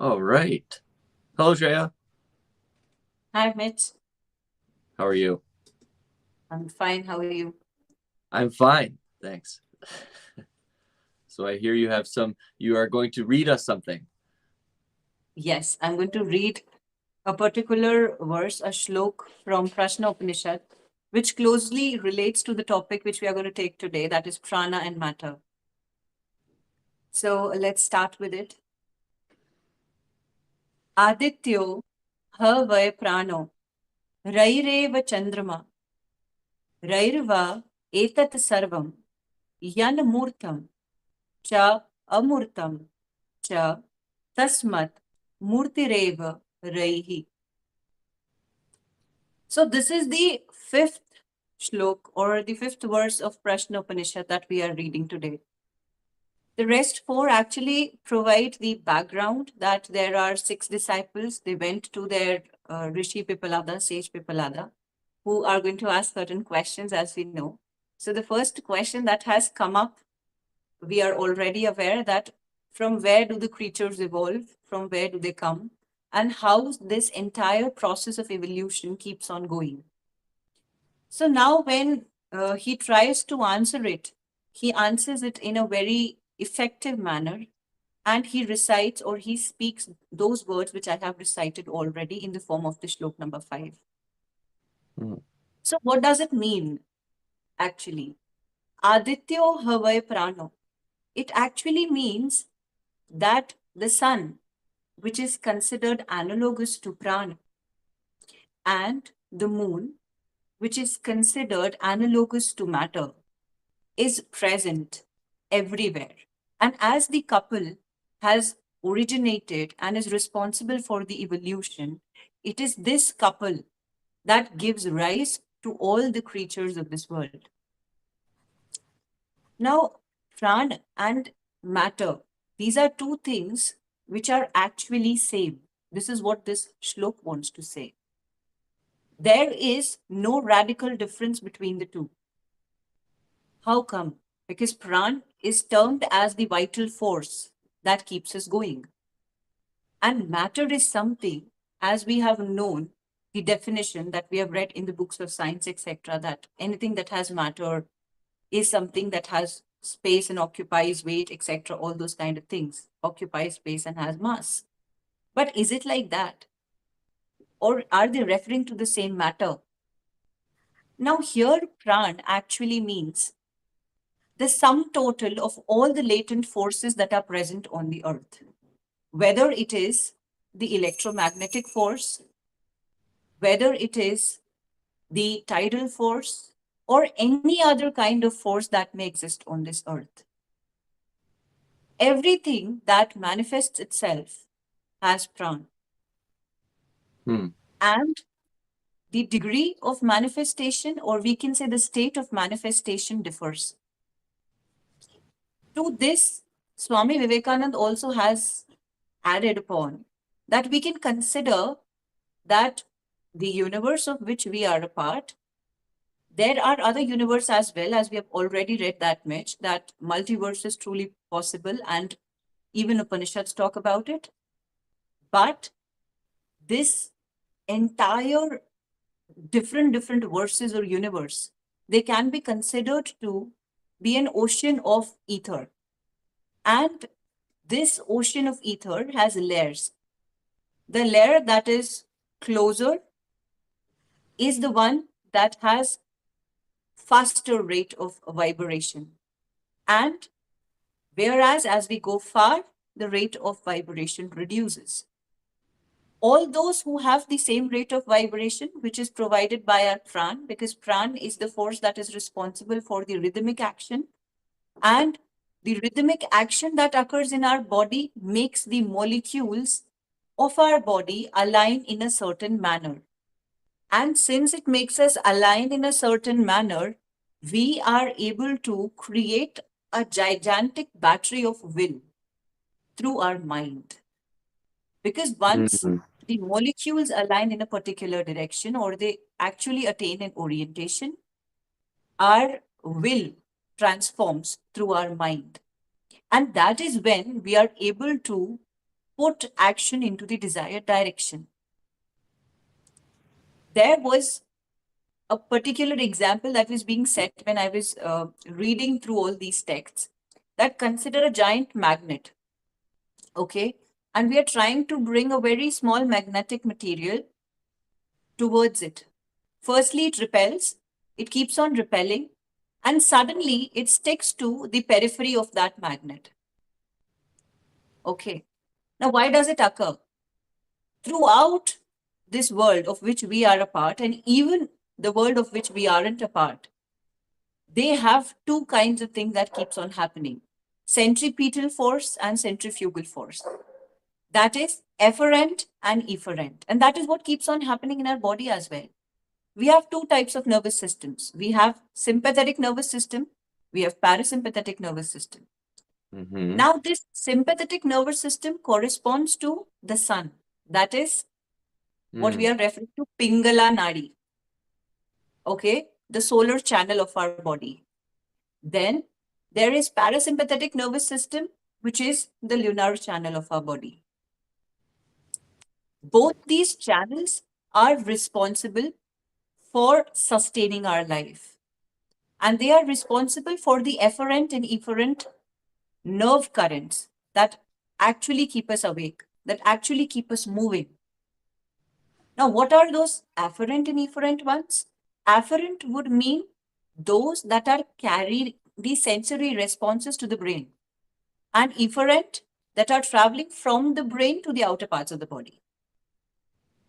All right. Hello, Shreya. Hi, Mitch. How are you? I'm fine. How are you? I'm fine, thanks. So I hear you are going to read us something. Yes, I'm going to read a particular verse, a shlok from Prashna Upanishad, which closely relates to the topic which we are going to take today, that is prana and matter. So let's start with it. Adityo ha vai prano, raireva chandrama, rairva etat sarvam, yan murtam, cha amurtam, cha tasmat murtireva raihi. So this is the fifth shlok or the fifth verse of Prashna Upanishad that we are reading today. The rest four actually provide the background that there are six disciples. They went to their Rishi Pipalada, Sage Pipalada, who are going to ask certain questions as we know. So the first question that has come up, we are already aware that from where do the creatures evolve, from where do they come, and how this entire process of evolution keeps on going. So now, when he tries to answer it, he answers it in a very effective manner and he recites or he speaks those words which I have recited already in the form of the shlok number 5. Hmm. So, what does it mean actually? Adityo Havai Prano. It actually means that the sun, which is considered analogous to prana, and the moon, which is considered analogous to matter, is present everywhere. And as the couple has originated and is responsible for the evolution, it is this couple that gives rise to all the creatures of this world. Now, prana and matter, these are two things which are actually same. This is what this shlok wants to say. There is no radical difference between the two. How come? Because pran is termed as the vital force that keeps us going. And matter is something, as we have known, the definition that we have read in the books of science, etc., that anything that has matter is something that has space and occupies weight, etc., all those kind of things, occupies space and has mass. But is it like that? Or are they referring to the same matter? Now, here, pran actually means the sum total of all the latent forces that are present on the earth, whether it is the electromagnetic force, whether it is the tidal force, or any other kind of force that may exist on this earth. Everything that manifests itself has pran. Hmm. And the degree of manifestation, or we can say the state of manifestation, differs. To this, Swami Vivekananda also has added upon that we can consider that the universe of which we are a part, there are other universes as well, as we have already read that much, that multiverse is truly possible, and even Upanishads talk about it. But this entire different verses or universe, they can be considered to be an ocean of ether. And this ocean of ether has layers. The layer that is closer is the one that has faster rate of vibration. And whereas as we go far, the rate of vibration reduces. All those who have the same rate of vibration, which is provided by our pran, because pran is the force that is responsible for the rhythmic action, and the rhythmic action that occurs in our body makes the molecules of our body align in a certain manner. And since it makes us align in a certain manner, we are able to create a gigantic battery of will through our mind. Because once Hmm. the molecules align in a particular direction or they actually attain an orientation, our will transforms through our mind. And that is when we are able to put action into the desired direction. There was a particular example that was being set when I was reading through all these texts, that consider a giant magnet. Okay. And we are trying to bring a very small magnetic material towards it. Firstly, it repels, it keeps on repelling, and suddenly it sticks to the periphery of that magnet. Okay. Now, why does it occur? Throughout this world of which we are a part, and even the world of which we aren't a part, they have two kinds of things that keeps on happening: centripetal force and centrifugal force. That is efferent and efferent. And that is what keeps on happening in our body as well. We have two types of nervous systems. We have sympathetic nervous system, we have parasympathetic nervous system. Mm-hmm. Now, this sympathetic nervous system corresponds to the sun. That is what we are referring to Pingala Nadi. Okay, the solar channel of our body. Then there is parasympathetic nervous system, which is the lunar channel of our body. Both these channels are responsible for sustaining our life. And they are responsible for the efferent and efferent nerve currents that actually keep us awake, that actually keep us moving. Now, what are those afferent and efferent ones? Afferent would mean those that are carrying the sensory responses to the brain, and efferent that are traveling from the brain to the outer parts of the body.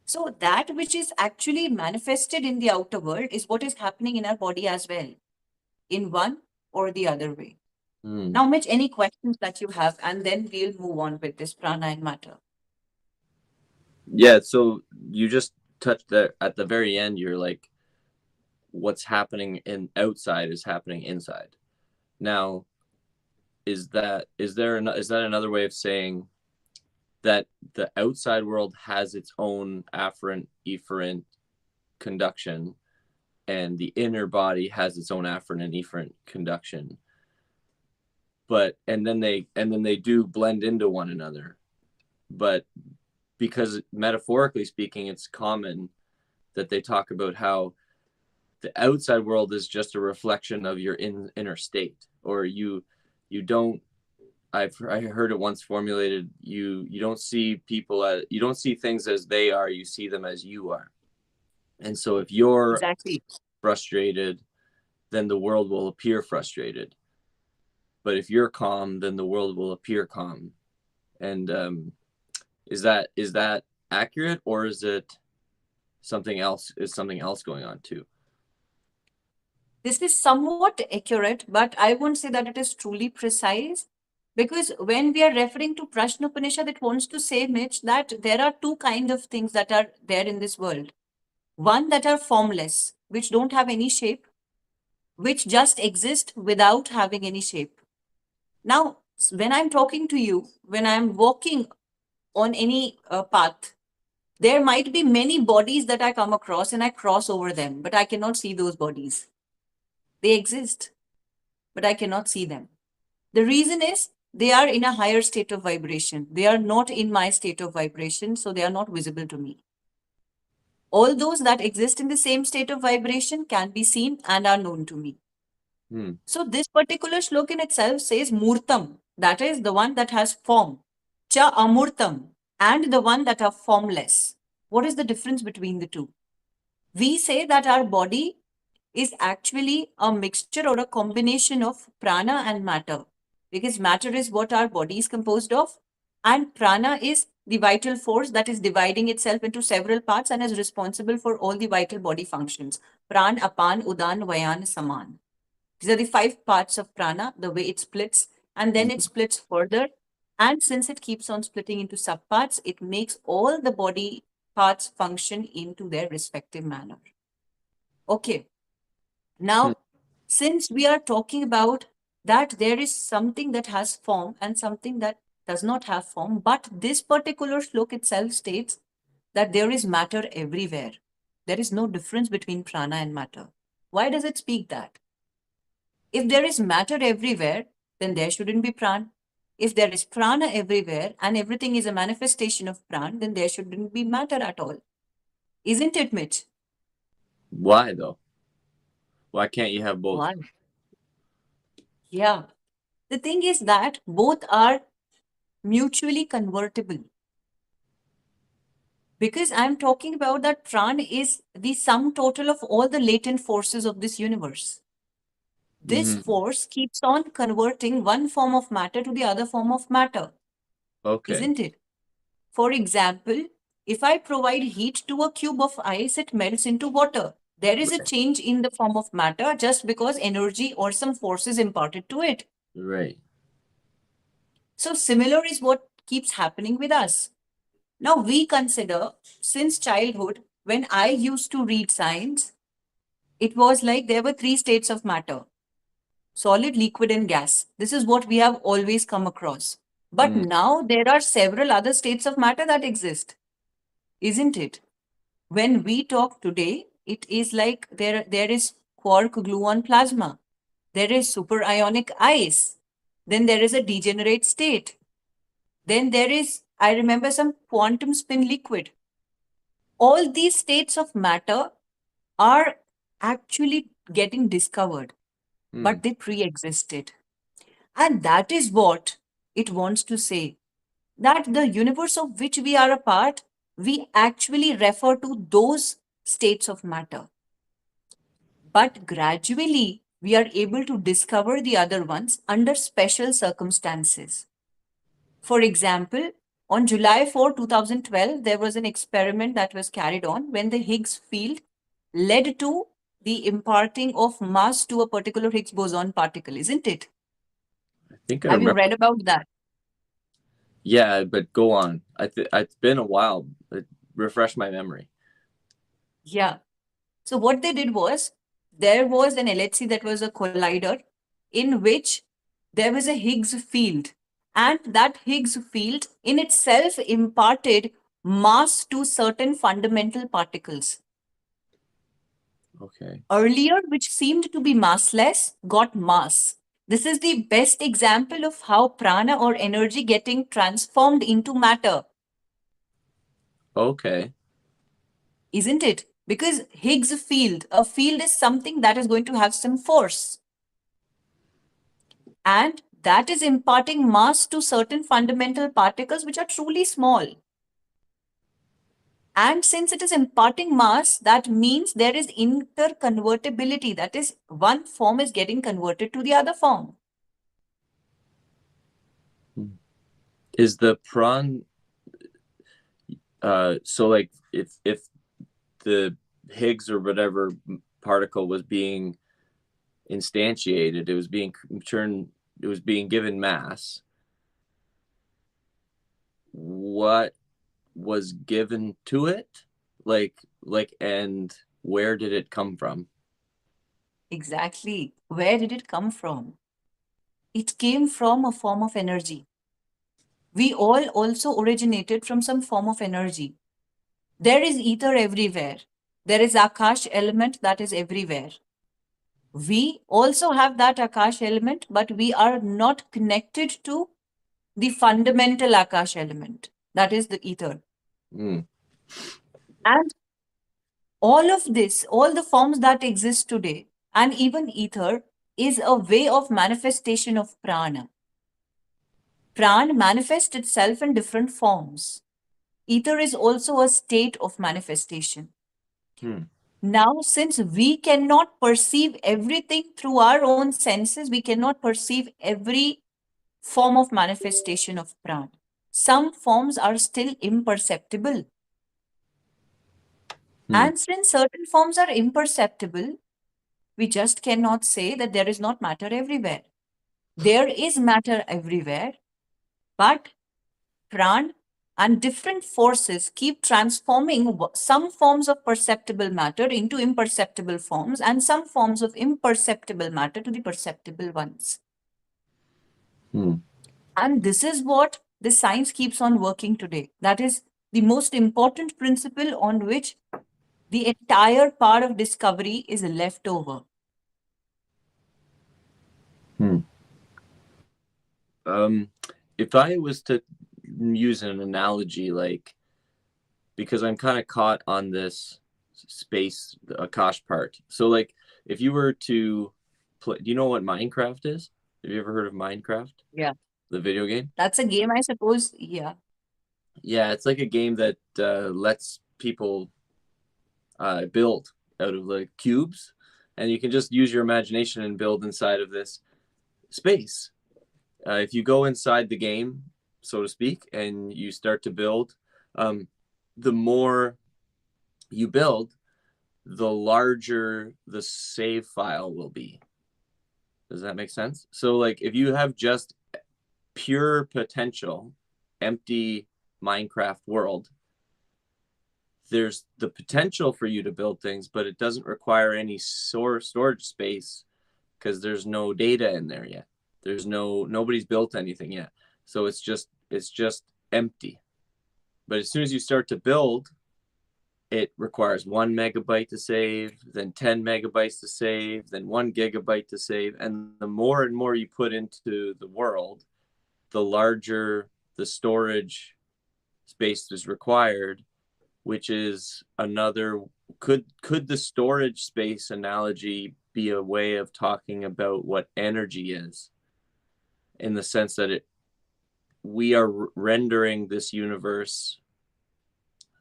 So that which is actually manifested in the outer world is what is happening in our body as well, in one or the other way. Now, Mitch, any questions that you have, and then we'll move on with this prana and matter. Yeah, so you just touched that at the very end. You're like, what's happening in outside is happening inside. Now, is that another way of saying that the outside world has its own afferent efferent conduction, and the inner body has its own afferent and efferent conduction, but and then they do blend into one another, but because metaphorically speaking, it's common that they talk about how the outside world is just a reflection of your inner state, or you don't. I heard it once formulated. You don't see people as, you don't see things as they are. You see them as you are. And so if you're Exactly frustrated, then the world will appear frustrated. But if you're calm, then the world will appear calm. And is that accurate, or is it something else? Is something else going on too? This is somewhat accurate, but I won't say that it is truly precise, because when we are referring to Prashna Upanishad, it wants to say, Mitch, that there are two kinds of things that are there in this world. One that are formless, which don't have any shape, which just exist without having any shape. Now, when I'm talking to you, when I'm walking on any path, there might be many bodies that I come across and I cross over them, but I cannot see those bodies. They exist, but I cannot see them. The reason is they are in a higher state of vibration. They are not in my state of vibration, so they are not visible to me. All those that exist in the same state of vibration can be seen and are known to me. So this particular slok in itself says Murtam, that is the one that has form, Cha Amurtam, and the one that are formless. What is the difference between the two? We say that our body is actually a mixture or a combination of prana and matter, because matter is what our body is composed of, and prana is the vital force that is dividing itself into several parts and is responsible for all the vital body functions. Pran, Apan, Udan, Vayan, Saman. These are the 5 parts of prana, the way it splits, and then it splits further. And since it keeps on splitting into subparts, it makes all the body parts function into their respective manner. Okay. Now, since we are talking about that there is something that has form and something that does not have form, but this particular slok itself states that there is matter everywhere. There is no difference between prana and matter. Why does it speak that? If there is matter everywhere, then there shouldn't be pran. If there is prana everywhere and everything is a manifestation of prana, then there shouldn't be matter at all. Isn't it, Mitch? Why though? Why can't you have both? Why? Yeah. The thing is that both are mutually convertible. Because I'm talking about that prana is the sum total of all the latent forces of this universe. This Mm-hmm. force keeps on converting one form of matter to the other form of matter, Okay. isn't it? For example, if I provide heat to a cube of ice, it melts into water. There is a Right. change in the form of matter just because energy or some force is imparted to it. Right. So, similar is what keeps happening with us. Now, we consider since childhood, when I used to read science, it was like there were three states of matter: solid, liquid, and gas. This is what we have always come across. But Mm. now there are several other states of matter that exist, isn't it? When we talk today, it is like there is quark gluon plasma, there is superionic ice, then there is a degenerate state, then there is, I remember, some quantum spin liquid. All these states of matter are actually getting discovered, Mm. but they pre existed. And that is what it wants to say, that the universe of which we are a part, we actually refer to those states of matter. But gradually, we are able to discover the other ones under special circumstances. For example, on July 4, 2012, there was an experiment that was carried on when the Higgs field led to the imparting of mass to a particular Higgs boson particle, isn't it? I think I Have you remember. read about that? Yeah, but go on. It's been a while. Refresh my memory. Yeah. So what they did was there was an LHC that was a collider in which there was a Higgs field, and that Higgs field in itself imparted mass to certain fundamental particles. Okay. Earlier, which seemed to be massless, got mass. This is the best example of how prana or energy getting transformed into matter, Okay. isn't it? Because Higgs field, a field is something that is going to have some force, and that is imparting mass to certain fundamental particles which are truly small. And since it is imparting mass, that means there is interconvertibility. That is, one form is getting converted to the other form. Hmm. Is the prawn so like if the Higgs or whatever particle was being instantiated, it was being turned, it was being given mass. What was given to it? And where did it come from? Exactly. Where did it come from? It came from a form of energy. We all also originated from some form of energy. There is ether everywhere. There is Akash element that is everywhere. We also have that Akash element, but we are not connected to the fundamental Akash element, that is the ether. Mm. And all of this, all the forms that exist today, and even ether, is a way of manifestation of prana. Prana manifests itself in different forms. Ether is also a state of manifestation. Hmm. Now, since we cannot perceive everything through our own senses, we cannot perceive every form of manifestation of prana. Some forms are still imperceptible. Hmm. And since certain forms are imperceptible, we just cannot say that there is not matter everywhere. There is matter everywhere, but pran and different forces keep transforming some forms of perceptible matter into imperceptible forms and some forms of imperceptible matter to the perceptible ones. Hmm. And this is what the science keeps on working today. That is the most important principle on which the entire part of discovery is left over. Hmm. Um, if I was to use an analogy, like, because I'm kind of caught on this space Akash part. So like if you were to play, do you know what Minecraft is? Have you ever heard of Minecraft, Yeah. the video game? That's a game, I suppose. Yeah. Yeah, it's like a game that lets people build out of like cubes, and you can just use your imagination and build inside of this space. If you go inside the game, so to speak, and you start to build, um, the more you build, the larger the save file will be. Does that make sense? So, like, if you have just pure potential, empty Minecraft world, there's the potential for you to build things, but it doesn't require any storage space because there's no data in there yet. Nobody's built anything yet. So it's just empty. But as soon as you start to build, it requires 1 megabyte to save, then 10 megabytes to save, then 1 gigabyte to save. And the more and more you put into the world, the larger the storage space is required, which is another. Could the storage space analogy be a way of talking about what energy is, in the sense that we are rendering this universe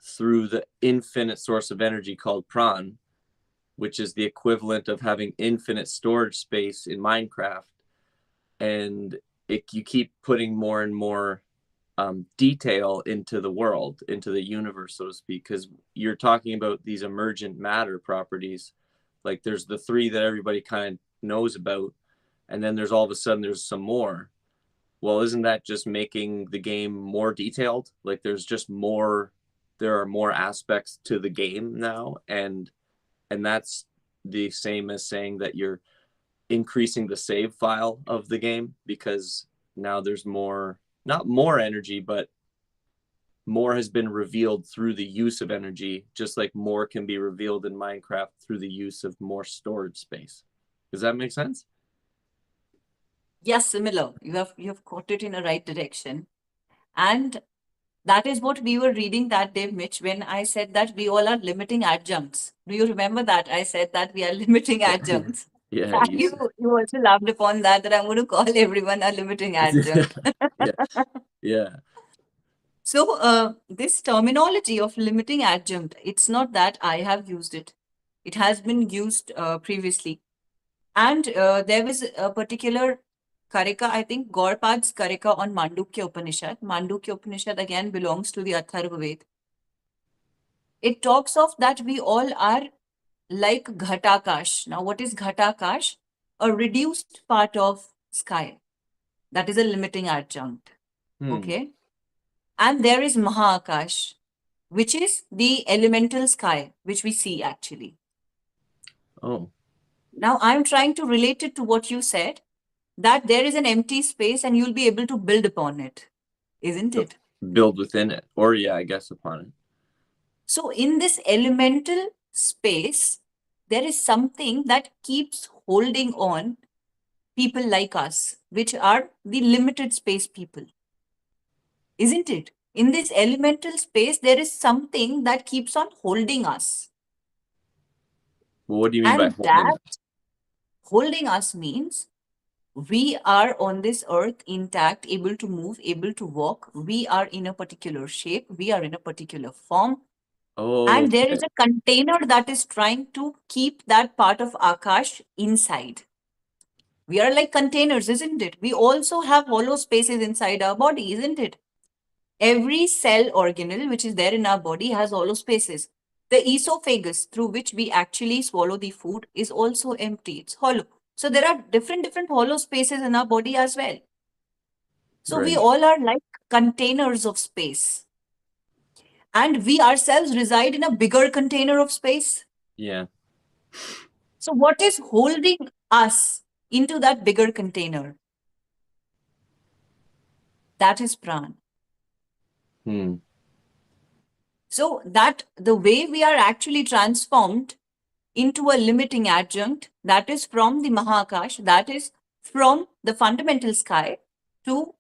through the infinite source of energy called Pran, which is the equivalent of having infinite storage space in Minecraft. And you keep putting more and more detail into the world, into the universe, so to speak, because you're talking about these emergent matter properties. Like there's the three that everybody kind of knows about, and then there's all of a sudden there's some more. Well, isn't that just making the game more detailed? Like there are more aspects to the game now, and that's the same as saying that you're increasing the save file of the game, because now there's more, not more energy, but more has been revealed through the use of energy, just like more can be revealed in Minecraft through the use of more storage space. Does that make sense? Yes, similar. You have caught it in a right direction. And that is what we were reading that day, Mitch, when I said that we all are limiting adjuncts. Do you remember that? I said that we are limiting adjuncts. Yeah, And you also laughed upon that, that I'm going to call everyone a limiting adjunct. yeah, yeah. So, this terminology of limiting adjunct, it's not that I have used it. It has been used previously. And there was a particular Karika, I think Gaurpad's Karika on Mandukya Upanishad. Mandukya Upanishad again belongs to the Atharva Ved. It talks of that we all are like Ghatakash. Now, what is Ghatakash? A reduced part of sky. That is a limiting adjunct. Hmm. Okay. And there is Mahakash, which is the elemental sky, which we see actually. Oh, Now, I'm trying to relate it to what you said, that there is an empty space and you'll be able to build upon it, isn't it? build within it, or yeah, I guess upon it. So, in this elemental space, there is something that keeps holding on people like us, which are the limited space people, isn't it? In this elemental space, there is something that keeps on holding us. Well, what do you mean by And holding that us? holding us means we are on this earth intact, able to move, able to walk. We are in a particular shape, we are in a particular form. Oh, And there okay. is a container that is trying to keep that part of Akash inside. We are like containers, isn't it? We also have hollow spaces inside our body, isn't it? Every cell organelle which is there in our body has hollow spaces. The esophagus through which we actually swallow the food is also empty, it's hollow. So there are different hollow spaces in our body as well. So we Right. all are like containers of space. And we ourselves reside in a bigger container of space. Yeah. So what is holding us into that bigger container? That is Pran. Hmm. So that the way we are actually transformed into a limiting adjunct, that is from the Mahakash, that is from the fundamental sky to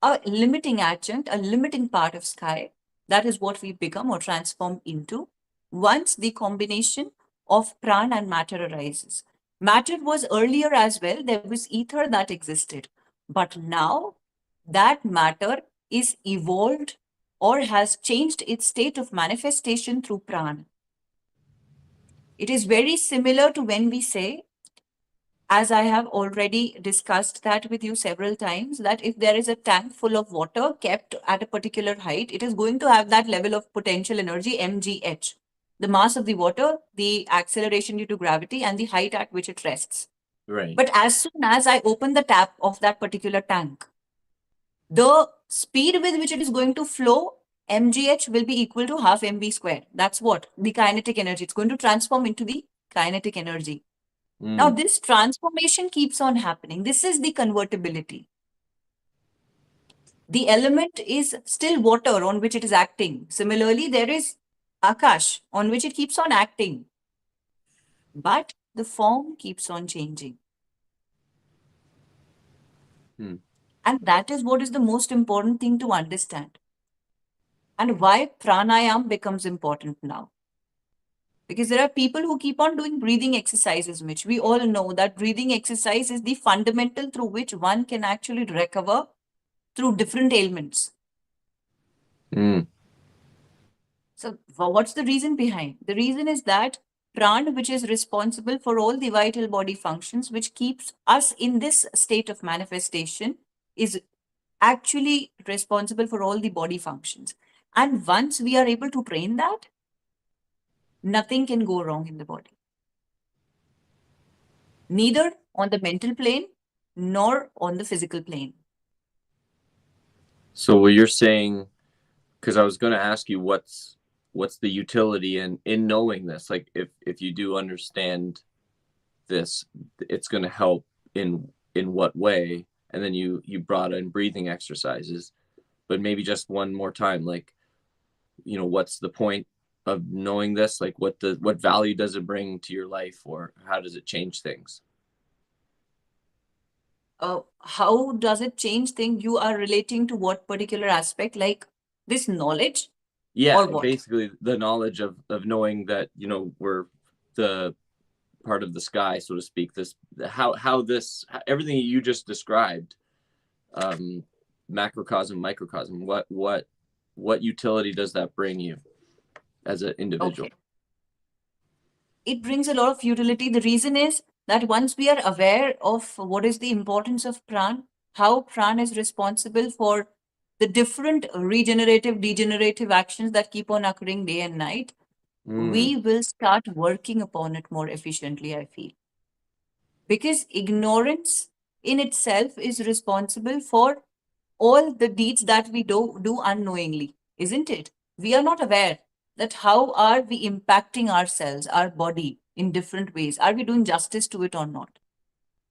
a limiting adjunct, a limiting part of sky. That is what we become or transform into once the combination of prana and matter arises. Matter was earlier as well, there was ether that existed. But now that matter is evolved or has changed its state of manifestation through prana. It is very similar to when we say, as I have already discussed that with you several times, that if there is a tank full of water kept at a particular height, it is going to have that level of potential energy, mgh, the mass of the water, the acceleration due to gravity, and the height at which it rests. Right. But as soon as I open the tap of that particular tank, the speed with which it is going to flow, mgh, will be equal to half mv square. That's what the kinetic energy. It's going to transform into the kinetic energy. Now, Mm. this transformation keeps on happening. This is the convertibility. The element is still water on which it is acting. Similarly, there is Akash on which it keeps on acting, but the form keeps on changing. Mm. And that is what is the most important thing to understand. And why pranayam becomes important now. Because there are people who keep on doing breathing exercises, Mitch. We all know that breathing exercise is the fundamental through which one can actually recover through different ailments. Mm. So, what's the reason behind? The reason is that prana, which is responsible for all the vital body functions, which keeps us in this state of manifestation, is actually responsible for all the body functions. And once we are able to train that, nothing can go wrong in the body, neither on the mental plane nor on the physical plane. So what you're saying, because I was going to ask you what's the utility in knowing this? Like if you do understand this, it's going to help in what way? And then you brought in breathing exercises, but maybe just one more time, like what's the point of knowing this? Like what value does it bring to your life, or how does it change things? How does it change things? You are relating to what particular aspect, like this knowledge or Yeah, what? basically the knowledge of knowing that we're the part of the sky, so to speak. This how this everything you just described, um, macrocosm, microcosm. What utility does that bring you as an individual? Okay. It brings a lot of utility. The reason is that once we are aware of what is the importance of pran, how pran is responsible for the different regenerative, degenerative actions that keep on occurring day and night, Mm, we will start working upon it more efficiently, I feel. Because ignorance in itself is responsible for all the deeds that we do unknowingly, isn't it? We are not aware that how are we impacting ourselves, our body in different ways. Are we doing justice to it or not?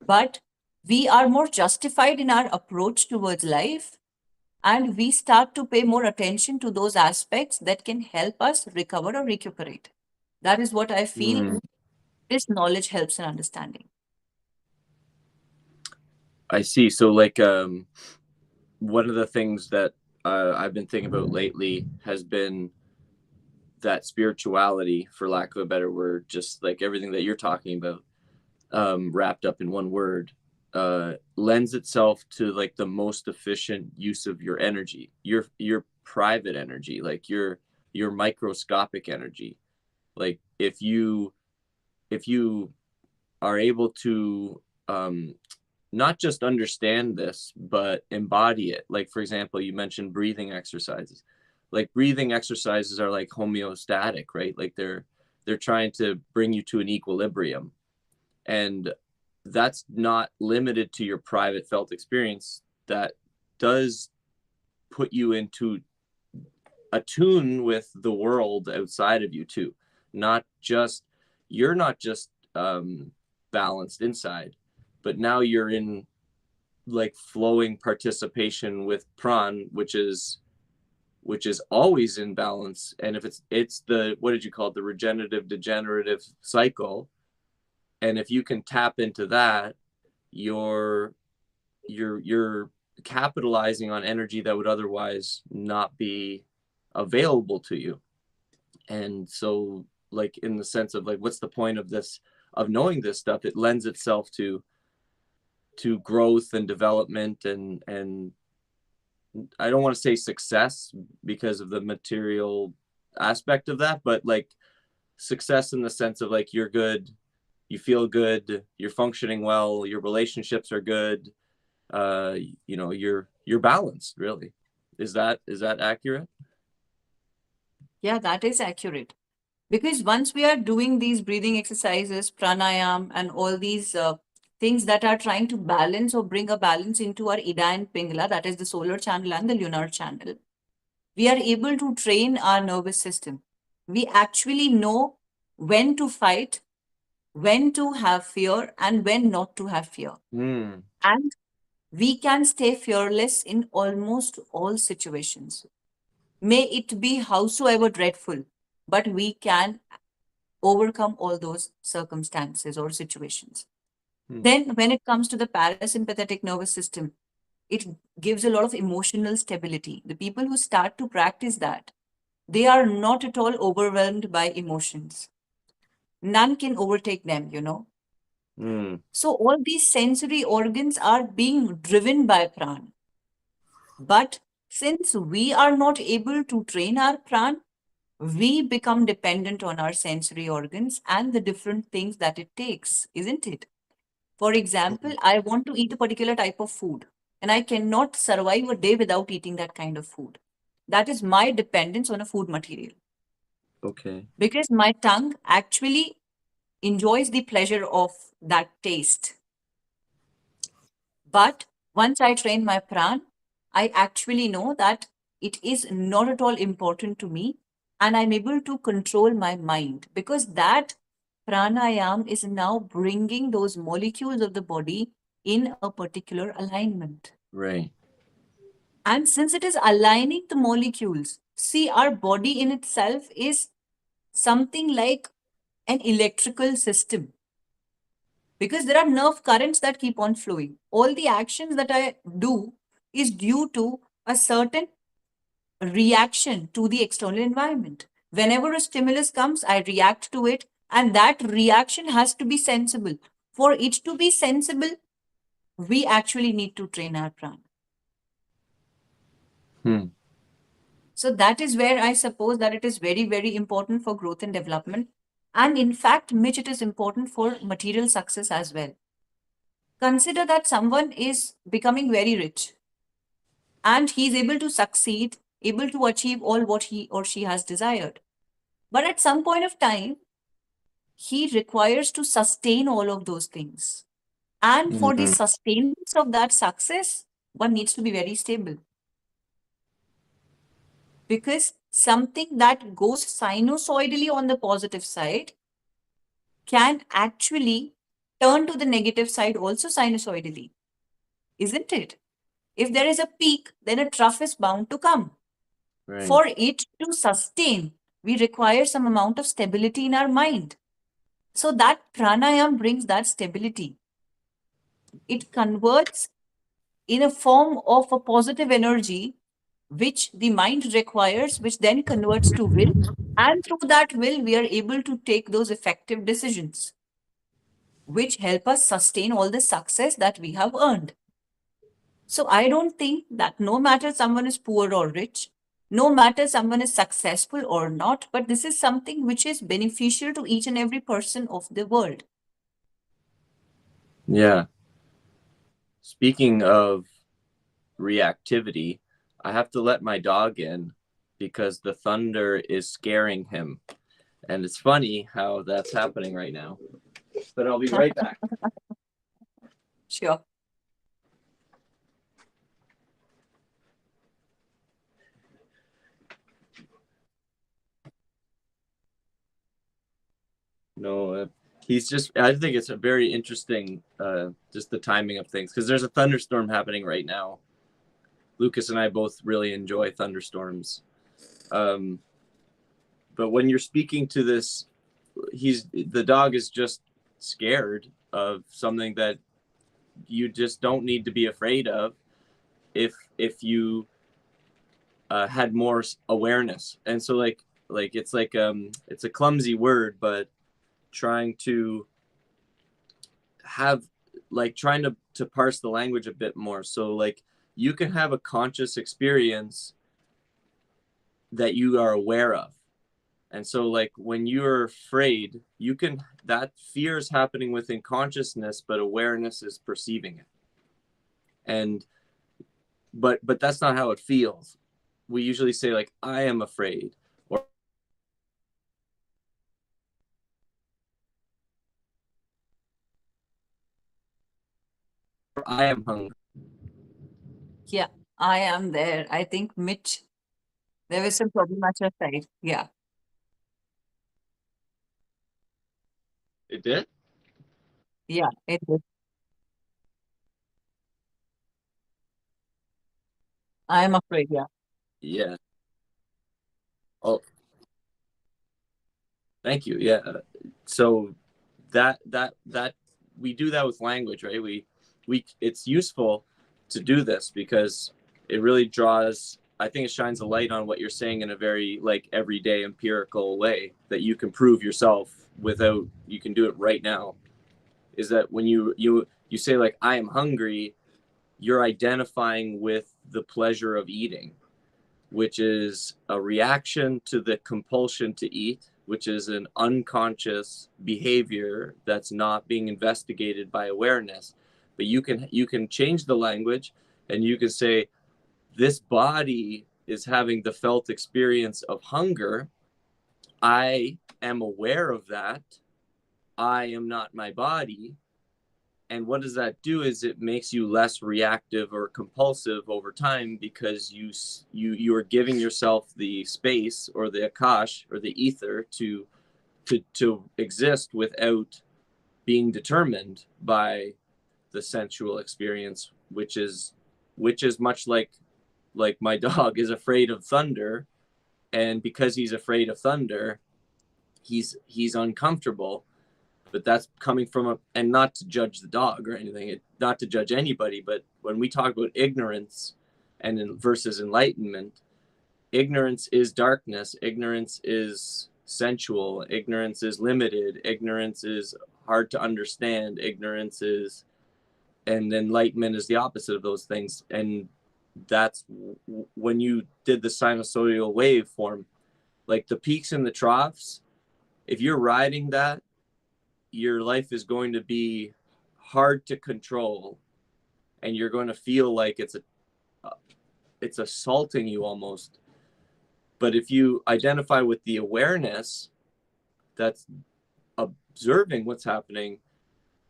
But we are more justified in our approach towards life, and we start to pay more attention to those aspects that can help us recover or recuperate. That is what I feel mm. this knowledge helps in understanding. I see. So like one of the things that I've been thinking about lately has been that spirituality, for lack of a better word, just like everything that you're talking about, wrapped up in one word, lends itself to like the most efficient use of your energy, your private energy, like your microscopic energy. Like if you are able to not just understand this but embody it. Like for example, you mentioned breathing exercises. Like breathing exercises are like homeostatic, right? Like they're trying to bring you to an equilibrium, and that's not limited to your private felt experience. That does put you into a tune with the world outside of you too. Not just You're not just balanced inside, but now you're in like flowing participation with pran, which is always in balance. And if it's the, what did you call it, the regenerative degenerative cycle, and if you can tap into that, you're you're capitalizing on energy that would otherwise not be available to you. And so, like, in the sense of like, what's the point of this, of knowing this stuff? It lends itself to growth and development, and I don't want to say success because of the material aspect of that, but like success in the sense of like, you're good, you feel good, you're functioning well, your relationships are good, you know, you're balanced, really. Is that accurate? Yeah, that is accurate. Because once we are doing these breathing exercises, pranayam, and all these things that are trying to balance or bring a balance into our Ida and Pingala, that is the solar channel and the lunar channel, we are able to train our nervous system. We actually know when to fight, when to have fear, and when not to have fear. Hmm. And we can stay fearless in almost all situations. May it be howsoever dreadful, but we can overcome all those circumstances or situations. Hmm. Then, when it comes to the parasympathetic nervous system, it gives a lot of emotional stability. The people who start to practice that, they are not at all overwhelmed by emotions. None can overtake them, you know. Hmm. So, all these sensory organs are being driven by pran. But since we are not able to train our pran, we become dependent on our sensory organs and the different things that it takes, isn't it? For example, I want to eat a particular type of food, and I cannot survive a day without eating that kind of food. That is my dependence on a food material Okay. because my tongue actually enjoys the pleasure of that taste. But once I train my pran, I actually know that it is not at all important to me, and I'm able to control my mind because that pranayam is now bringing those molecules of the body in a particular alignment. Right. And since it is aligning the molecules, see, our body in itself is something like an electrical system because there are nerve currents that keep on flowing. All the actions that I do is due to a certain reaction to the external environment. Whenever a stimulus comes, I react to it, and that reaction has to be sensible. For it to be sensible, we actually need to train our prana. Hmm. So that is where I suppose that it is very, very important for growth and development. And in fact, Mitch, it is important for material success as well. Consider that someone is becoming very rich and he is able to succeed, able to achieve all what he or she has desired. But at some point of time, he requires to sustain all of those things. And for the Hmm. sustenance of that success, one needs to be very stable because something that goes sinusoidally on the positive side can actually turn to the negative side also sinusoidally, isn't it? If there is a peak, then a trough is bound to come. Right. For it to sustain, we require some amount of stability in our mind. So that pranayam brings that stability. It converts in a form of a positive energy, which the mind requires, which then converts to will. And through that will, we are able to take those effective decisions, which help us sustain all the success that we have earned. So I don't think that no matter someone is poor or rich, no matter someone is successful or not, but this is something which is beneficial to each and every person of the world. Yeah. Speaking of reactivity, I have to let my dog in because the thunder is scaring him. And it's funny how that's happening right now. But I'll be right back. Sure. No, he's just, I think it's a very interesting, just the timing of things, because there's a thunderstorm happening right now. Lucas and I both really enjoy thunderstorms. Um, but when you're speaking to this, the dog is just scared of something that you just don't need to be afraid of. if you had more awareness. And so it's a clumsy word, but trying to have trying to parse the language a bit more. So like you can have a conscious experience that you are aware of. And so like when you're afraid, you can that fear is happening within consciousness, but awareness is perceiving it. And but that's not how it feels. We usually say like I am afraid or I am hungry. Yeah, I am there. I think Mitch, there was some problem at your side. Yeah, It did? yeah, it is. I am afraid. Yeah. Yeah. Oh, thank you. Yeah. So that we do that with language, right? We it's useful to do this because it really draws. I think it shines a light on what you're saying in a very like everyday empirical way that you can prove yourself without you can do it right now. Is that when you say like I am hungry, you're identifying with the pleasure of eating, which is a reaction to the compulsion to eat, which is an unconscious behavior that's not being investigated by awareness. But you can change the language and you can say this body is having the felt experience of hunger. I am aware of that. I am not my body. And what does that do is it makes you less reactive or compulsive over time because you are giving yourself the space or the akash or the ether to exist without being determined by the sensual experience, which is much like my dog is afraid of thunder, and because he's afraid of thunder, he's uncomfortable, but that's coming from a, and not to judge the dog or anything, not to judge anybody, but when we talk about ignorance and versus enlightenment, ignorance is darkness, ignorance is sensual, ignorance is limited, ignorance is hard to understand, ignorance is, and enlightenment is the opposite of those things. And that's when you did the sinusoidal waveform, like the peaks and the troughs, if you're riding that, your life is going to be hard to control, and you're going to feel like it's assaulting you almost. But if you identify with the awareness that's observing what's happening,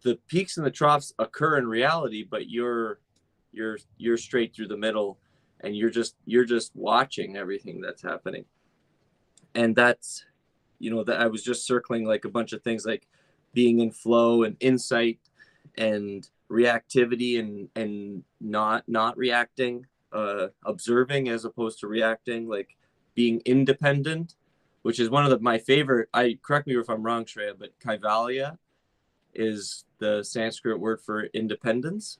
the peaks and the troughs occur in reality, but you're straight through the middle, and you're just watching everything that's happening. And that's, that I was just circling like a bunch of things like being in flow and insight and reactivity and not reacting, observing as opposed to reacting, like being independent, which is one of my favorite. I correct me if I'm wrong, Shreya, but kaivalya is the Sanskrit word for independence.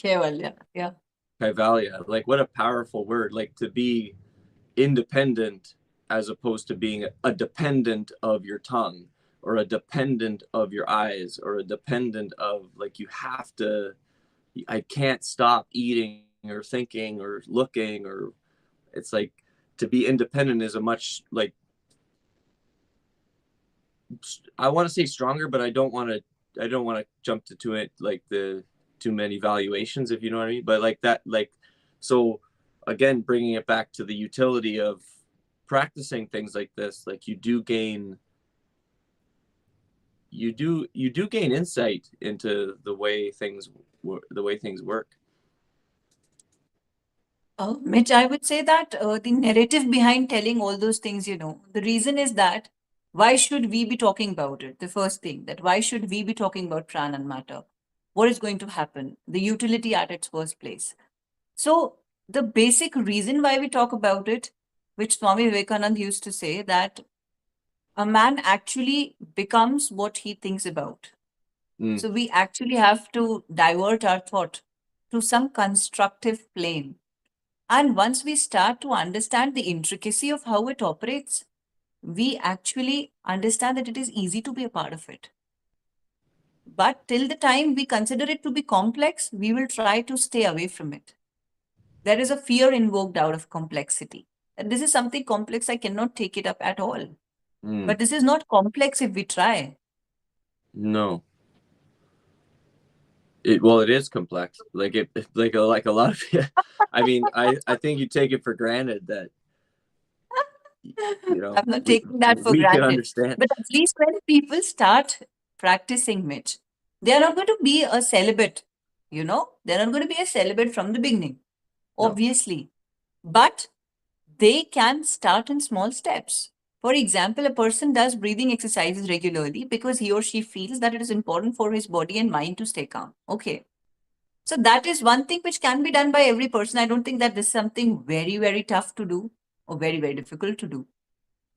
Keval, yeah. Kaivalya, like what a powerful word, like to be independent as opposed to being a dependent of your tongue or a dependent of your eyes or a dependent of, like, you have to, I can't stop eating or thinking or looking, or it's like to be independent is a much, like, I want to say stronger, but I don't want to jump to it like the too many valuations, if you know what I mean. But like that, like, so again, bringing it back to the utility of practicing things like this, like you do gain insight into the way things work. Mitch, I would say that the narrative behind telling all those things, the reason is that why should we be talking about it? The first thing, that why should we be talking about Prana and Matter? What is going to happen? The utility at its first place. So, the basic reason why we talk about it, which Swami Vivekananda used to say, that a man actually becomes what he thinks about. Mm. So, we actually have to divert our thought to some constructive plane. And once we start to understand the intricacy of how it operates, we actually understand that it is easy to be a part of it. But till the time we consider it to be complex, we will try to stay away from it. There is a fear invoked out of complexity. And this is something complex, I cannot take it up at all. Mm, But this is not complex if we try. no. It is complex. Like a lot of I mean, I think you take it for granted that I'm not we taking that for we can granted. understand. But at least when people start practicing Mitch, they are not going to be a celibate, they're not going to be a celibate from the beginning, No. obviously. But they can start in small steps. For example, a person does breathing exercises regularly because he or she feels that it is important for his body and mind to stay calm. Okay. So that is one thing which can be done by every person. I don't think that this is something very, very tough to do or very, very difficult to do.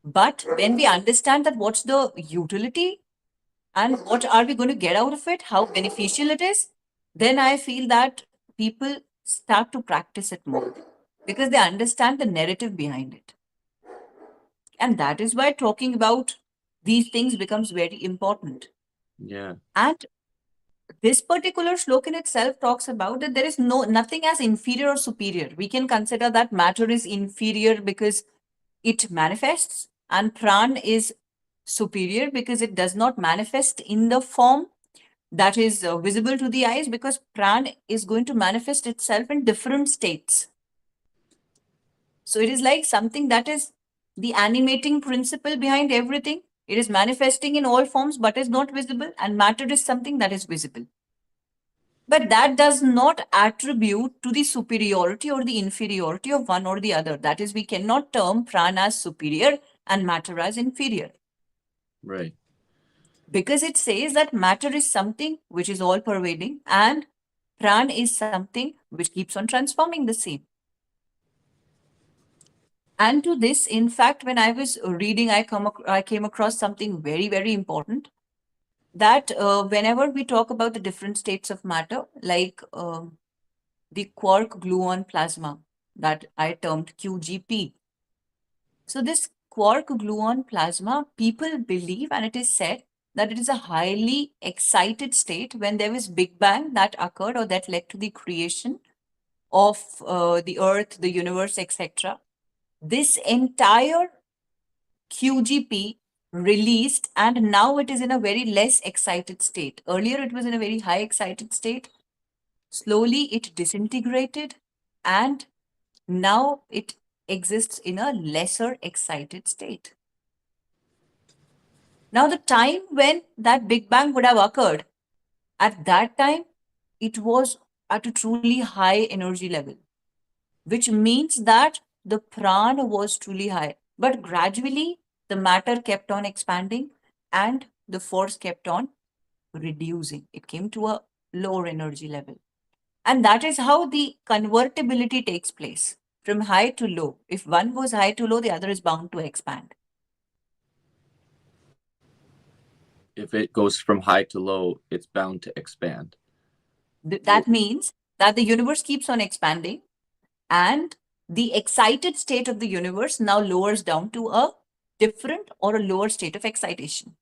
But when we understand that what's the utility and what are we going to get out of it, how beneficial it is, then I feel that people start to practice it more because they understand the narrative behind it. And that is why talking about these things becomes very important. Yeah. And this particular slok in itself talks about that there is nothing as inferior or superior. We can consider that matter is inferior because it manifests, and pran is superior because it does not manifest in the form that is visible to the eyes, because pran is going to manifest itself in different states. So it is like something that is the animating principle behind everything. It is manifesting in all forms but is not visible, and matter is something that is visible. But that does not attribute to the superiority or the inferiority of one or the other. That is, we cannot term prana as superior and matter as inferior. Right. Because it says that matter is something which is all pervading and pran is something which keeps on transforming the same. And to this, in fact, when I was reading, I came across something very, very important, that whenever we talk about the different states of matter, like the quark gluon plasma that I termed QGP. So this quark gluon plasma, people believe, and it is said that it is a highly excited state when there was Big Bang that occurred or that led to the creation of the Earth, the universe, etc. This entire QGP released, and now it is in a very less excited state. Earlier, it was in a very high excited state. Slowly, it disintegrated, and now it exists in a lesser excited state. Now, the time when that Big Bang would have occurred, at that time, it was at a truly high energy level, which means that the prana was truly high. But gradually, the matter kept on expanding and the force kept on reducing. It came to a lower energy level. And that is how the convertibility takes place from high to low. If one goes high to low, the other is bound to expand. If it goes from high to low, it's bound to expand. That means that the universe keeps on expanding, and the excited state of the universe now lowers down to a different or a lower state of excitation.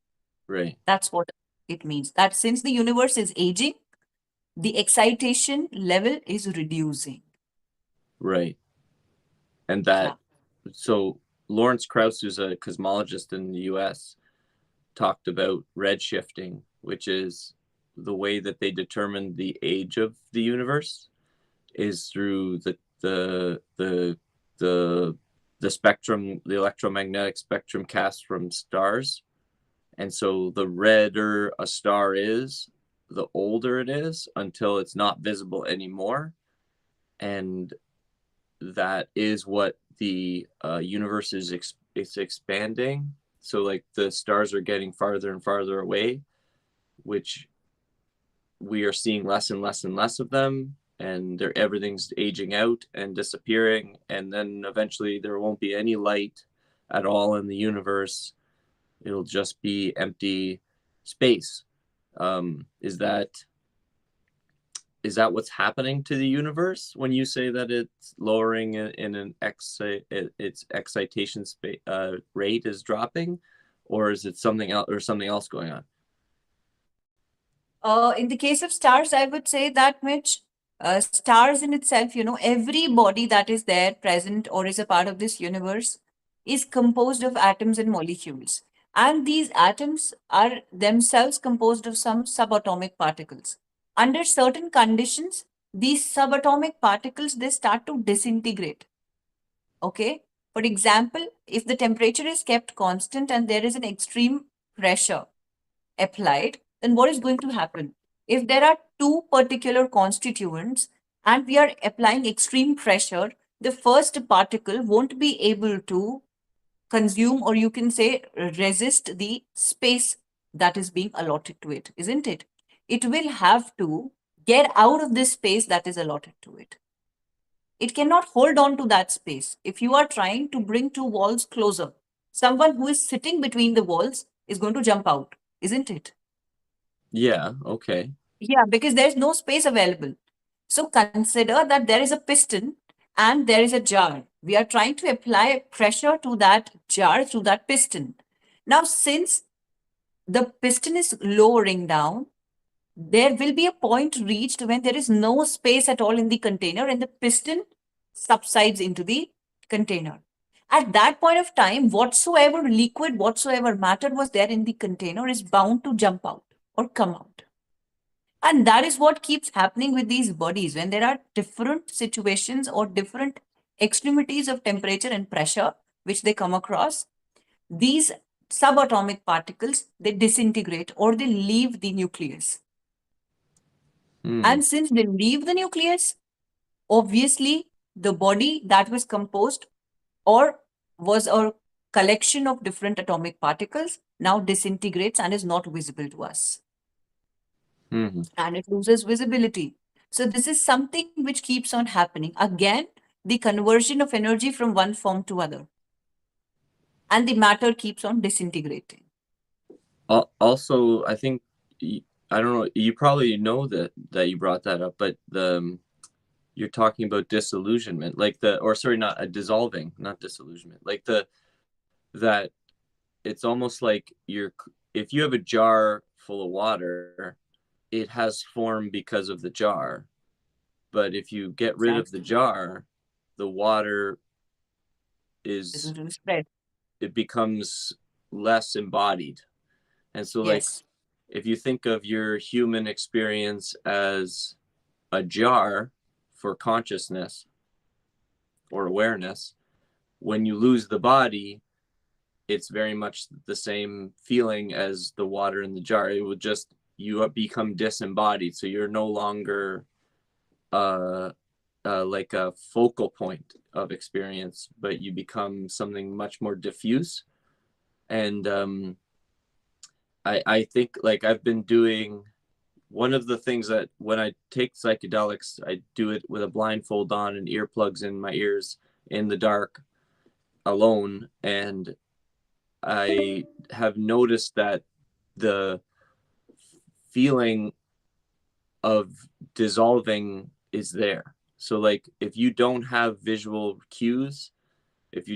Right. That's what it means. That since the universe is aging, the excitation level is reducing. Right. And that Yeah. so Lawrence Krauss, who's a cosmologist in the US, talked about redshifting, which is the way that they determine the age of the universe is through the the spectrum, the electromagnetic spectrum cast from stars. And so the redder a star is, the older it is until it's not visible anymore. And that is what the universe is it's expanding. So like the stars are getting farther and farther away, which we are seeing less and less and less of them, and everything's aging out and disappearing, and then eventually there won't be any light at all in the universe. It'll just be empty space. Is that is that what's happening to the universe when you say that it's lowering in an its excitation rate is dropping, or is it something else, or something else going on? In the case of stars, I would say that Mitch, stars in itself, every body that is there present or is a part of this universe is composed of atoms and molecules. And these atoms are themselves composed of some subatomic particles. Under certain conditions, these subatomic particles, they start to disintegrate. Okay. For example, if the temperature is kept constant and there is an extreme pressure applied, then what is going to happen? If there are two particular constituents and we are applying extreme pressure, the first particle won't be able to consume, or you can say resist, the space that is being allotted to it, isn't it? It will have to get out of this space that is allotted to it. It cannot hold on to that space. If you are trying to bring two walls closer, someone who is sitting between the walls is going to jump out, isn't it? Yeah, okay. Yeah, because there's no space available. So consider that there is a piston and there is a jar. We are trying to apply pressure to that jar through that piston. Now, since the piston is lowering down, there will be a point reached when there is no space at all in the container and the piston subsides into the container. At that point of time, whatsoever liquid, whatsoever matter was there in the container is bound to jump out or come out. And that is what keeps happening with these bodies when there are different situations or different extremities of temperature and pressure which they come across. These subatomic particles, they disintegrate or they leave the nucleus. Hmm. And since they leave the nucleus, obviously the body that was composed or was a collection of different atomic particles now disintegrates and is not visible to us. Hmm. And it loses visibility. So this is something which keeps on happening. Again, the conversion of energy from one form to other. And the matter keeps on disintegrating. Also, I think I don't know. You probably know that you brought that up, but you're talking about disillusionment, like or sorry, not a dissolving, not disillusionment, like that it's almost like if you have a jar full of water, it has form because of the jar. But if you get rid of the Exactly. jar, the water This is is going to spread. it becomes less embodied. And so like Yes. if you think of your human experience as a jar for consciousness or awareness, when you lose the body, it's very much the same feeling as the water in the jar. It would just, you become disembodied. So you're no longer uh, like a focal point of experience, but you become something much more diffuse. And I think like I've been doing one of the things that when I take psychedelics, I do it with a blindfold on and earplugs in my ears in the dark alone. And I have noticed that the feeling of dissolving is there. So like if you don't have visual cues, if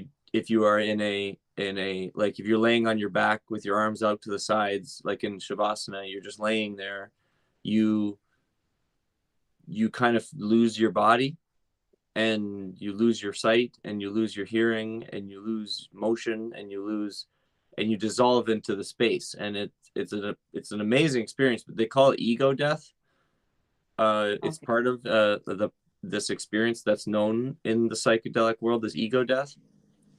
you are in a like if you're laying on your back with your arms out to the sides, like in shavasana, you're just laying there, you you kind of lose your body and you lose your sight and you lose your hearing and you lose motion and you dissolve into the space, and it's an amazing experience. But they call it ego death. It's Okay. part of the this experience that's known in the psychedelic world as ego death,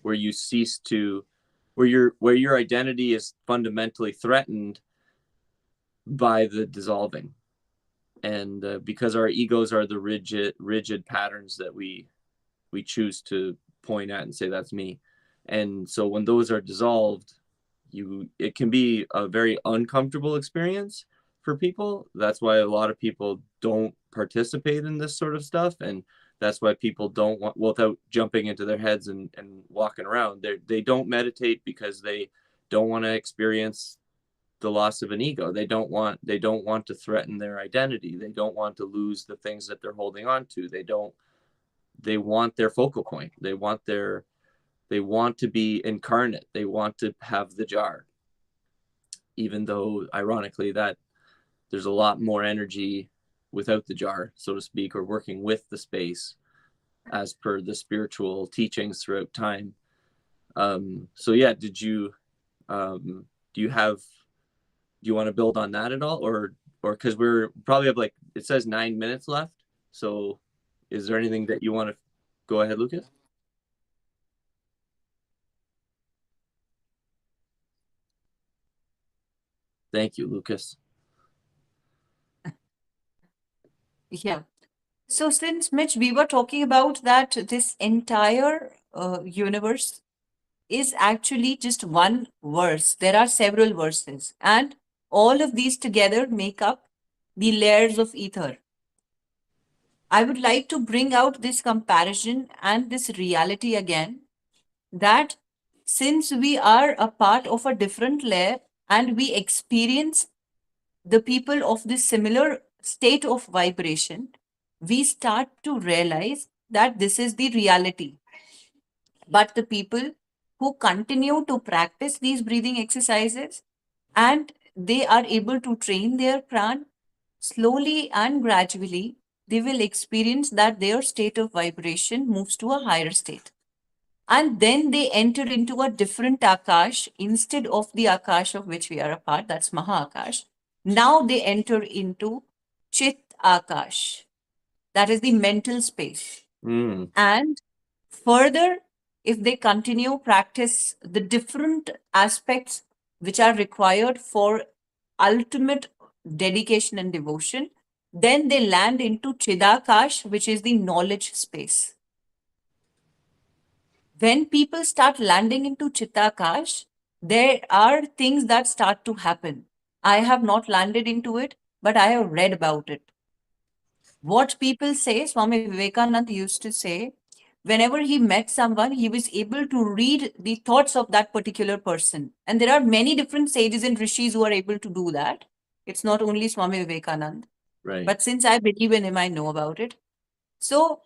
where you cease to where your identity is fundamentally threatened by the dissolving. And because our egos are the rigid patterns that we choose to point at and say that's me. And so when those are dissolved, it can be a very uncomfortable experience for people. That's why a lot of people don't participate in this sort of stuff, and that's why people don't want, without jumping into their heads and walking around, they don't meditate because they don't want to experience the loss of an ego. They don't want to threaten their identity. They don't want to lose the things that they're holding on to. They want their focal point. They want to be incarnate. They want to have the jar. Even though ironically that there's a lot more energy without the jar, so to speak, or working with the space as per the spiritual teachings throughout time. So yeah, did you do you have do you want to build on that at all, or because we're probably have like it says 9 minutes left, so is there anything that you want to go ahead, Lucas? Thank you, Lucas. Yeah. So since Mitch, we were talking about that this entire universe is actually just one verse. There are several verses, and all of these together make up the layers of ether. I would like to bring out this comparison and this reality again, that since we are a part of a different layer and we experience the people of this similar state of vibration, we start to realize that this is the reality. But the people who continue to practice these breathing exercises and they are able to train their pran, slowly and gradually, they will experience that their state of vibration moves to a higher state. And then they enter into a different akash instead of the akash of which we are a part, that's Maha Akash. Now they enter into Chit Akash, that is the mental space. Mm, And further, if they continue practice the different aspects which are required for ultimate dedication and devotion, then they land into Chidakash, which is the knowledge space. When people start landing into Chitakash, there are things that start to happen. I have not landed into it, but I have read about it. What people say, Swami Vivekananda used to say, whenever he met someone, he was able to read the thoughts of that particular person. And there are many different sages and rishis who are able to do that. It's not only Swami Vivekananda. right. But since I believe in him, I know about it. So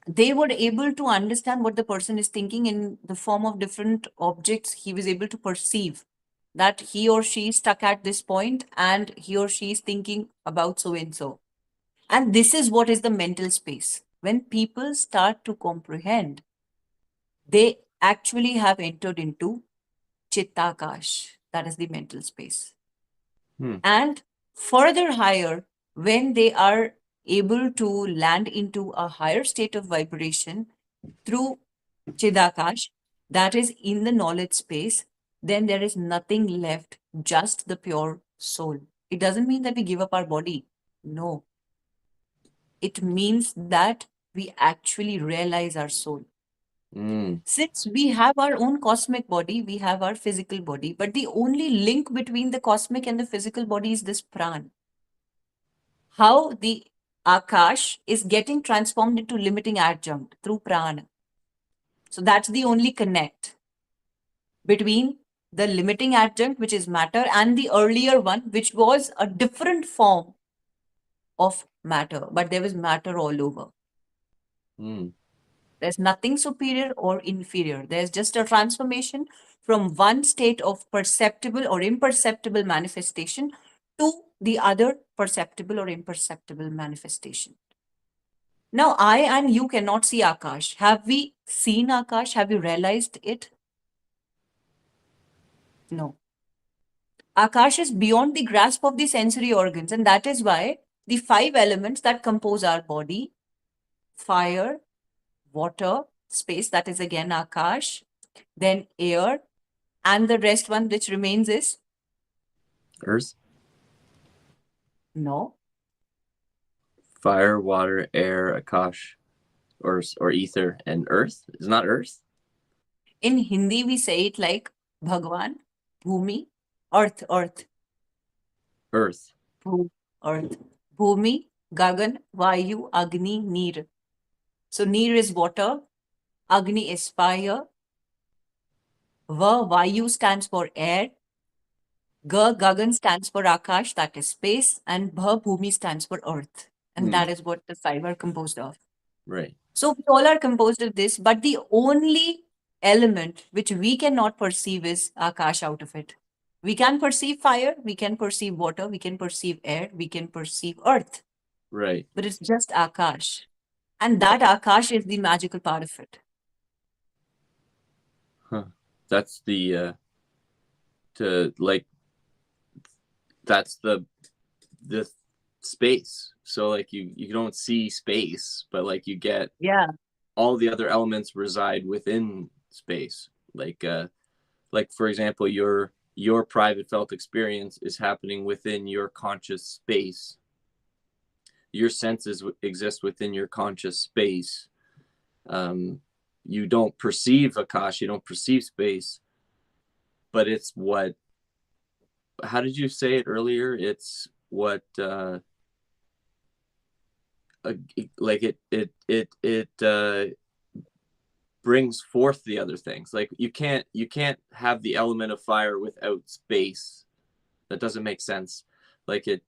they were able to understand what the person is thinking in the form of different objects. He was able to perceive that he or she is stuck at this point and he or she is thinking about so and so. And this is what is the mental space. When people start to comprehend, they actually have entered into Chittakash, that is the mental space. Hmm. And further higher, when they are able to land into a higher state of vibration through Chidakash, that is in the knowledge space, then there is nothing left, just the pure soul. It doesn't mean that we give up our body. No, it means that we actually realize our soul. Mm, Since we have our own cosmic body, we have our physical body, but the only link between the cosmic and the physical body is this pran. How the Akash is getting transformed into limiting adjunct through prana. So that's the only connect between the limiting adjunct, which is matter, and the earlier one, which was a different form of matter, but there was matter all over. mm, There's nothing superior or inferior. There's just a transformation from one state of perceptible or imperceptible manifestation to the other perceptible or imperceptible manifestation. Now, I and you cannot see Akash. Have we seen Akash? Have you realized it? No. Akash is beyond the grasp of the sensory organs, and that is why the five elements that compose our body, fire, water, space, that is again Akash, then air, and the rest one which remains is earth, no. fire, water, air, akash, or ether, and earth is not earth. In Hindi, we say it like Bhagwan, Bhumi, Earth, Earth, Earth. Earth, Bhumi, Gagan, Vayu, Agni, Neer. So Neer is water, Agni is fire, Vayu stands for air, Gagan stands for Akash, that is space, and Bhumi stands for earth. And Hmm. that is what the five are composed of. Right. So we all are composed of this, but the only element which we cannot perceive is Akash out of it. We can perceive fire, we can perceive water, we can perceive air, we can perceive earth, Right. but it's just Akash. And that Akash is the magical part of it. Huh. That's the to like that's the space. So like you don't see space, but like you get Yeah, all the other elements reside within space. Like for example, your private felt experience is happening within your conscious space. Your senses exist within your conscious space. Um, you don't perceive Akash, you don't perceive space, but it's what. How did you say it earlier? It's what like it brings forth the other things. Like you can't have the element of fire without space. That doesn't make sense. Like it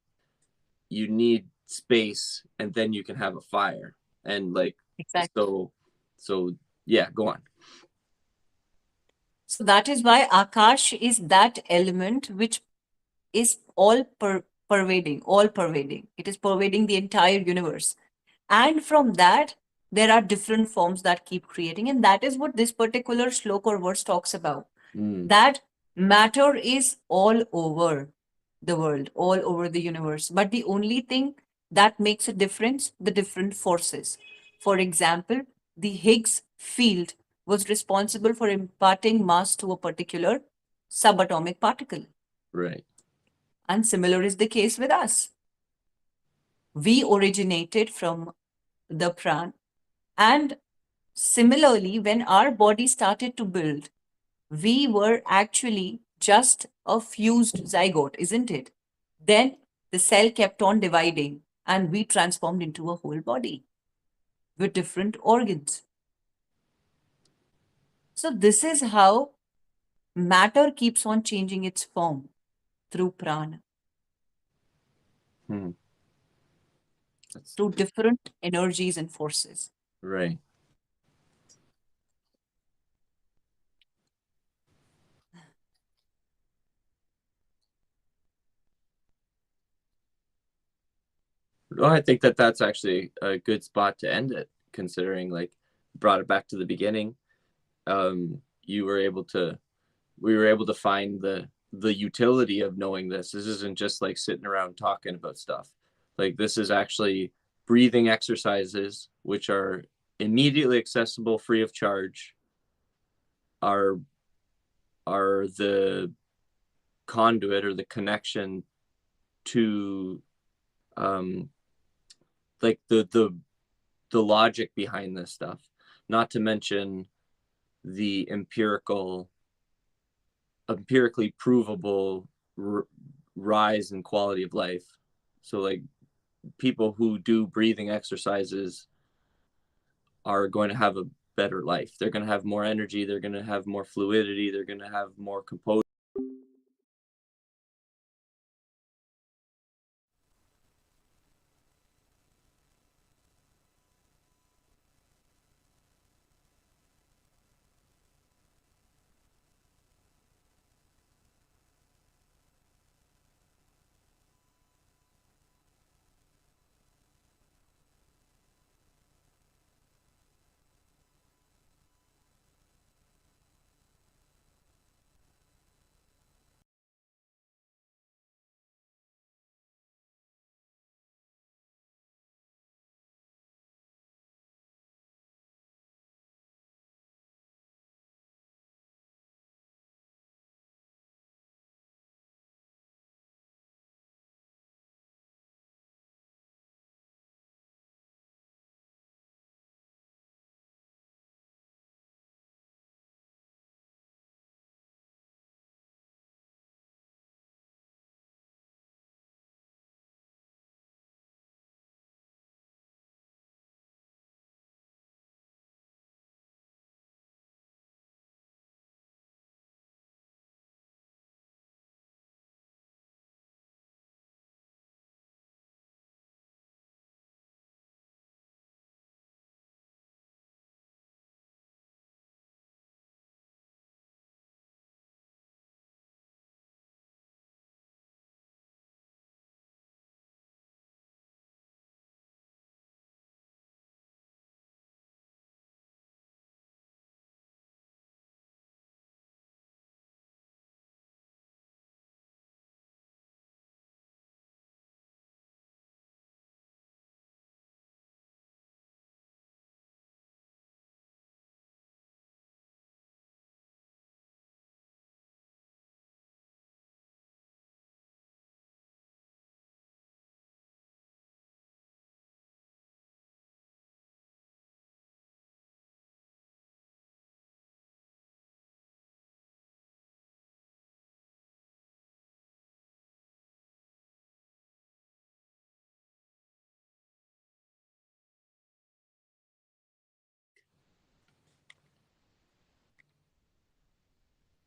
you need space and then you can have a fire. And like exactly. so so yeah, go on. So that is why Akash is that element which is pervading, all pervading. It is pervading the entire universe. And from that, there are different forms that keep creating. And that is what this particular slok or verse talks about. Mm, That matter is all over the world, all over the universe. But the only thing that makes a difference, the different forces. For example, the Higgs field was responsible for imparting mass to a particular subatomic particle. right. And similar is the case with us. We originated from the pran. And similarly, when our body started to build, we were actually just a fused zygote, isn't it? Then the cell kept on dividing and we transformed into a whole body with different organs. So, this is how matter keeps on changing its form through prana, Hmm. That's through different energies and forces. right. Well, I think that that's actually a good spot to end it, considering like brought it back to the beginning. You were able to we were able to find the utility of knowing this. This isn't just like sitting around talking about stuff. Like this is actually breathing exercises, which are immediately accessible, free of charge, are are the conduit or the connection to um, like the logic behind this stuff. Not to mention the empirically provable rise in quality of life. So like people who do breathing exercises are going to have a better life. They're going to have more energy, they're going to have more fluidity, they're going to have more composure.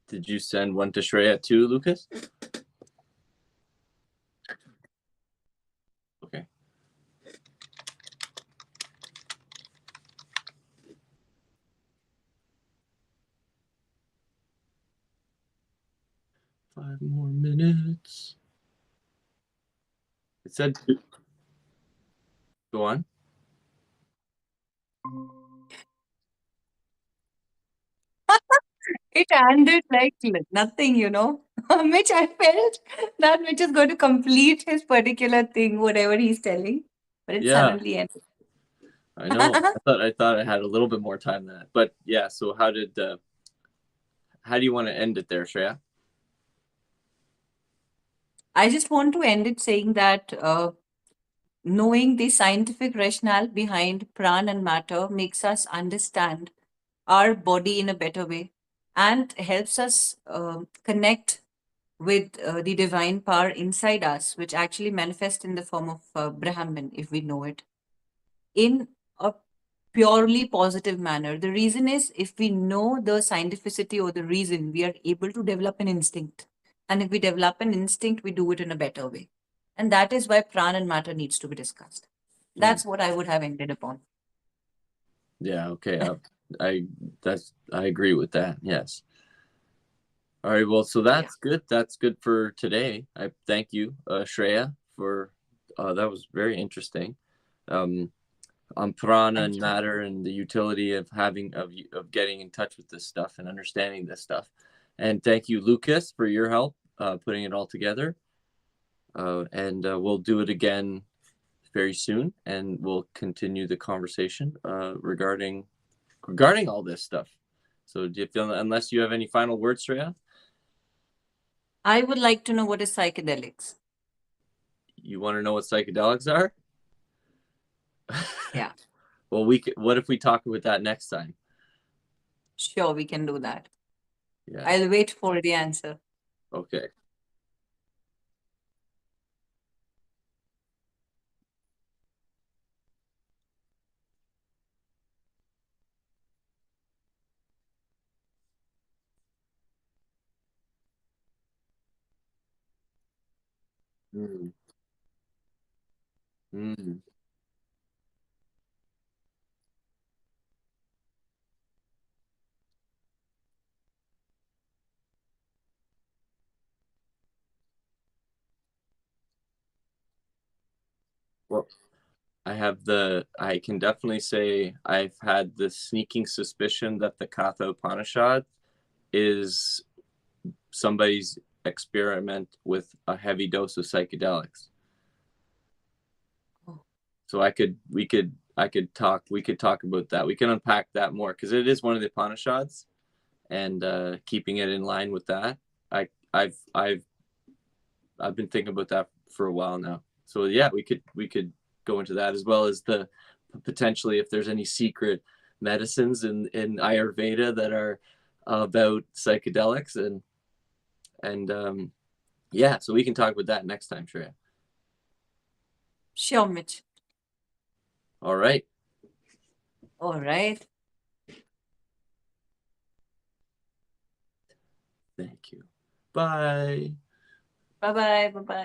Did you send one to Shreya too, Lucas? Okay. Five more minutes. It said, go on. It ended like nothing, Mitch, I felt that Mitch is going to complete his particular thing, whatever he's telling, but it Yeah, suddenly ended. I know. I thought I had a little bit more time than that, but yeah. So how do you want to end it there, Shreya? I just want to end it saying that knowing the scientific rationale behind Pran and Matter makes us understand our body in a better way and helps us connect with the divine power inside us, which actually manifests in the form of Brahman, if we know it, in a purely positive manner. The reason is if we know the scientificity or the reason, we are able to develop an instinct. And if we develop an instinct, we do it in a better way. And that is why Pran and Matter needs to be discussed. Mm. That's what I would have ended upon. Yeah. Okay. I agree with that. Yes. All right. Well, so Yeah. that's good. That's good for today. I thank you, Shreya, for that was very interesting. Um, on prana and Thank you. matter and the utility of of getting in touch with this stuff and understanding this stuff. And thank you, Lucas, for your help putting it all together. And we'll do it again very soon, and we'll continue the conversation regarding all this stuff. So, do you feel, unless you have any final words, Shreya? I would like to know what is psychedelics. You want to know what psychedelics are? Yeah, Well, what if we talk about that next time? sure, we can do that. Yes. I'll wait for the answer. Okay. Mm. Mm. Well, I can definitely say I've had the sneaking suspicion that the Katha Upanishad is somebody's experiment with a heavy dose of psychedelics. Oh, So we could talk about that. We can unpack that more because it is one of the Upanishads, and keeping it in line with that. I I've been thinking about that for a while now. So yeah, we could go into that as well as the potentially if there's any secret medicines in Ayurveda that are about psychedelics and yeah, so we can talk about that next time, Shreya. sure, Mitch. All right. All right. Thank you. Bye. Bye bye. Bye bye.